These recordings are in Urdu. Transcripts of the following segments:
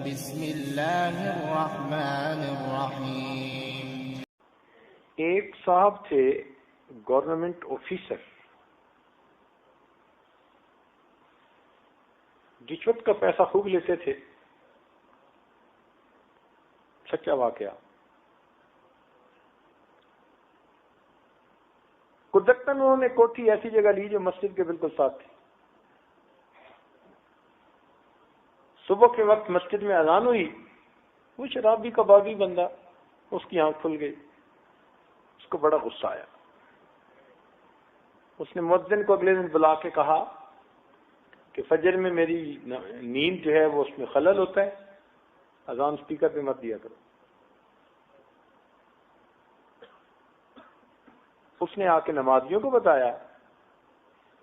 بسم اللہ الرحمن الرحیم۔ ایک صاحب تھے گورنمنٹ آفیسر، رشوت کا پیسہ خوب لیتے تھے، سچا واقعہ۔ قدرتاً انہوں نے کوٹھی ایسی جگہ لی جو مسجد کے بالکل ساتھ تھی۔ صبح کے وقت مسجد میں اذان ہوئی، وہ شرابی کبابی بندہ، اس کی آنکھ کھل گئی، اس کو بڑا غصہ آیا۔ اس نے مؤذن کو اگلے دن بلا کے کہا کہ فجر میں میری نیند جو ہے وہ اس میں خلل ہوتا ہے، اذان اسپیکر پہ مت دیا کرو۔ اس نے آ کے نمازیوں کو بتایا،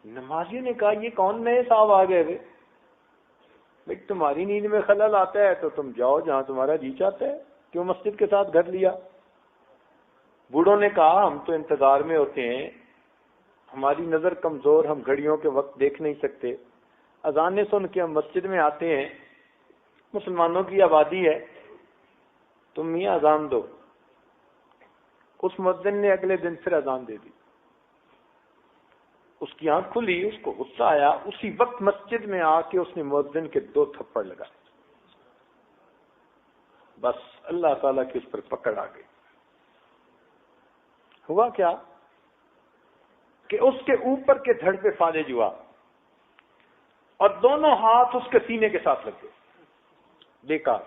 نمازیوں نے کہا یہ کون نئے صاحب آ گئے؟ بھائی تمہاری نیند میں خلل آتا ہے تو تم جاؤ جہاں تمہارا جی چاہتا ہے، کیوں مسجد کے ساتھ گھر لیا؟ بوڑھوں نے کہا ہم تو انتظار میں ہوتے ہیں، ہماری نظر کمزور، ہم گھڑیوں کے وقت دیکھ نہیں سکتے، اذانیں سن کے ہم مسجد میں آتے ہیں، مسلمانوں کی آبادی ہے، تم میاں اذان دو۔ اس مؤذن نے اگلے دن پھر اذان دے دی، اس کی آنکھ کھلی، اس کو غصہ آیا، اسی وقت مسجد میں آ کے اس نے مؤذن کے 2 تھپڑ لگائے۔ بس اللہ تعالیٰ کی اس پر پکڑ آ گئی۔ ہوا کیا کہ اس کے اوپر کے دھڑ پہ فالج ہوا اور دونوں ہاتھ اس کے سینے کے ساتھ لگ گئے۔ بیکار۔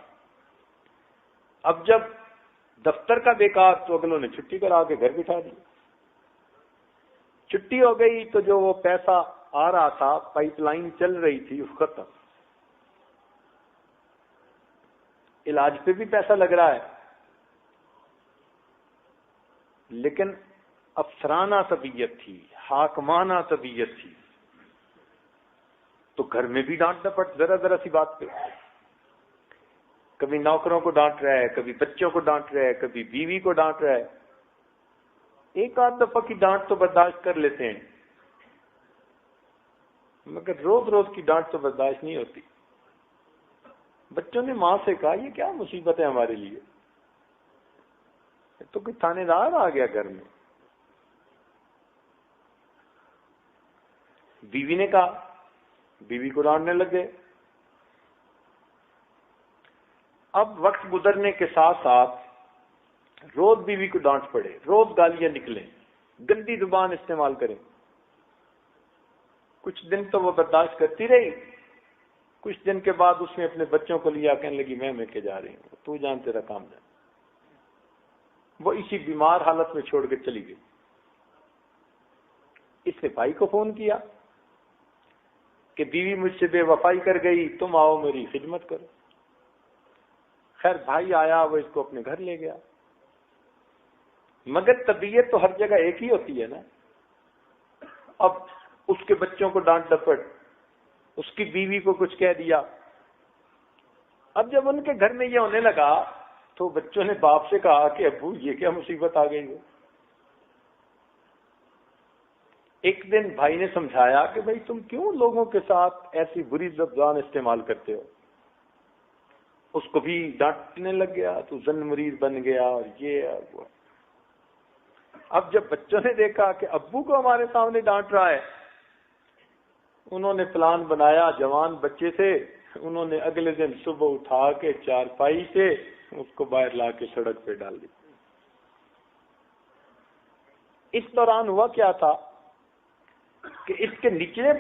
اب جب دفتر کا بیکار تو اگلوں نے چھٹی کرا کے گھر بٹھا دی۔ چھٹی ہو گئی تو جو وہ پیسہ آ رہا تھا، پائپ لائن چل رہی تھی، وہ ختم۔ علاج پہ بھی پیسہ لگ رہا ہے، لیکن افسرانہ طبیعت تھی، حاکمانہ طبیعت تھی، تو گھر میں بھی ڈانٹ ڈپٹ ذرا ذرا سی بات پہ، کبھی نوکروں کو ڈانٹ رہا ہے، کبھی بچوں کو ڈانٹ رہا ہے، کبھی بیوی کو ڈانٹ رہا ہے۔ ایک آدھ دفعہ کی ڈانٹ تو برداشت کر لیتے ہیں، مگر روز روز کی ڈانٹ تو برداشت نہیں ہوتی۔ بچوں نے ماں سے کہا یہ کیا مصیبت ہے ہمارے لیے، تو کوئی تھانے دار آ گیا گھر میں۔ بیوی نے کہا، بیوی کو ڈانٹنے لگے۔ اب وقت گزرنے کے ساتھ ساتھ روز بیوی کو ڈانٹ پڑے، روز گالیاں نکلیں، گندی زبان استعمال کریں۔ کچھ دن تو وہ برداشت کرتی رہی، کچھ دن کے بعد اس نے اپنے بچوں کو لیا، کہنے لگی میں کے جا رہی ہوں، تو جان تیرا کام جان۔ وہ اسی بیمار حالت میں چھوڑ کے چلی گئی۔ اس نے بھائی کو فون کیا کہ بیوی مجھ سے بے وفائی کر گئی، تم آؤ میری خدمت کرو۔ خیر بھائی آیا، وہ اس کو اپنے گھر لے گیا، مگر طبیعت تو ہر جگہ ایک ہی ہوتی ہے نا۔ اب اس کے بچوں کو ڈانٹ ڈپٹ، اس کی بیوی کو کچھ کہہ دیا۔ اب جب ان کے گھر میں یہ ہونے لگا تو بچوں نے باپ سے کہا کہ ابو یہ کیا مصیبت آ گئی ہے۔ ایک دن بھائی نے سمجھایا کہ بھائی تم کیوں لوگوں کے ساتھ ایسی بری زبان استعمال کرتے ہو؟ اس کو بھی ڈانٹنے لگ گیا، تو زن مریض بن گیا اور یہ اور وہ۔ اب جب بچوں نے دیکھا کہ ابو کو ہمارے سامنے ڈانٹ رہا ہے، انہوں نے پلان بنایا، جوان بچے تھے، انہوں نے اگلے دن صبح اٹھا کے چارپائی سے اس کو باہر لا کے سڑک پہ ڈال دی۔ اس دوران ہوا کیا تھا کہ اس کے نچلے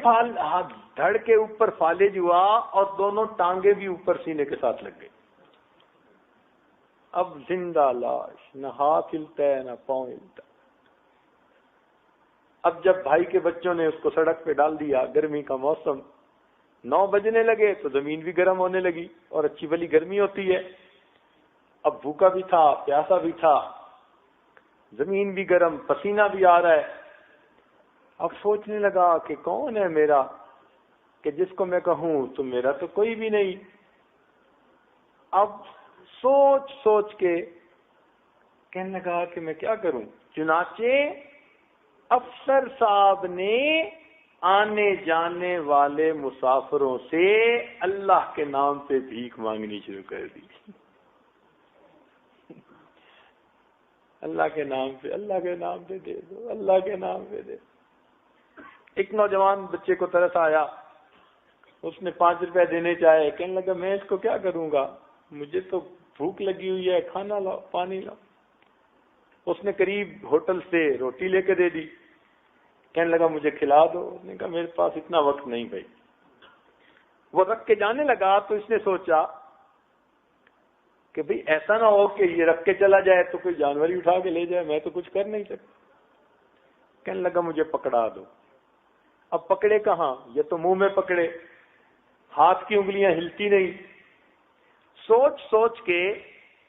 دھڑ کے اوپر فالج ہوا اور دونوں ٹانگیں بھی اوپر سینے کے ساتھ لگ گئی۔ اب زندہ لاش، نہ ہاتھ ہلتا ہے نہ پاؤں ہلتا۔ اب جب بھائی کے بچوں نے اس کو سڑک پہ ڈال دیا، گرمی کا موسم، 9 بجنے لگے تو زمین بھی گرم ہونے لگی، اور اچھی بلی گرمی ہوتی ہے۔ اب بھوکا بھی تھا، پیاسا بھی تھا، زمین بھی گرم، پسینہ بھی آ رہا ہے۔ اب سوچنے لگا کہ کون ہے میرا کہ جس کو میں کہوں تو میرا تو کوئی بھی نہیں۔ اب سوچ سوچ کے کہنے لگا کہ میں کیا کروں۔ چنانچہ افسر صاحب نے آنے جانے والے مسافروں سے اللہ کے نام پہ بھیک مانگنی شروع کر دی. اللہ کے نام پہ، اللہ کے نام پہ دے دو، اللہ کے نام پہ دے دو. ایک نوجوان بچے کو ترس آیا، اس نے 5 روپے دینے چاہے، کہنے لگا میں اس کو کیا کروں گا، مجھے تو بھوک لگی ہوئی ہے، کھانا لاؤ، پانی لاؤ. اس نے قریب ہوٹل سے روٹی لے کے دے دی، کہنے لگا مجھے کھلا دو. اس نے کہا میرے پاس اتنا وقت نہیں بھائی. وہ رکھ کے جانے لگا تو اس نے سوچا کہ بھئی ایسا نہ ہو کہ یہ رکھ کے چلا جائے تو کوئی جانور ہی اٹھا کے لے جائے، میں تو کچھ کر نہیں سکتا. کہنے لگا مجھے پکڑا دو. اب پکڑے کہاں، یہ تو منہ میں پکڑے، ہاتھ کی انگلیاں ہلتی نہیں. سوچ سوچ کے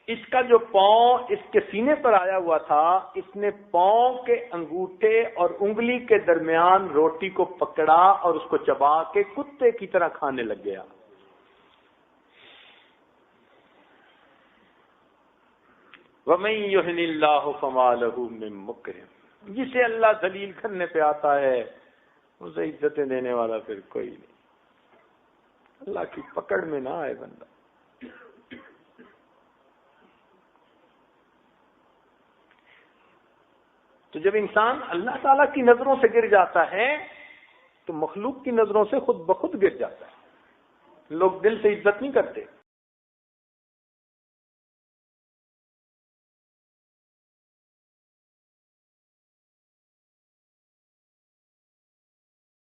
اس کا جو پاؤں اس کے سینے پر آیا ہوا تھا، اس نے پاؤں کے انگوٹھے اور انگلی کے درمیان روٹی کو پکڑا اور اس کو چبا کے کتے کی طرح کھانے لگ گیا. وَمَن يُهِنِ اللَّهُ فَمَا لَهُ مِن مُّكْرِمٍ. جسے اللہ ذلیل کرنے پہ آتا ہے اسے عزتیں دینے والا پھر کوئی نہیں. اللہ کی پکڑ میں نہ آئے بندہ. تو جب انسان اللہ تعالیٰ کی نظروں سے گر جاتا ہے تو مخلوق کی نظروں سے خود بخود گر جاتا ہے. لوگ دل سے عزت نہیں کرتے.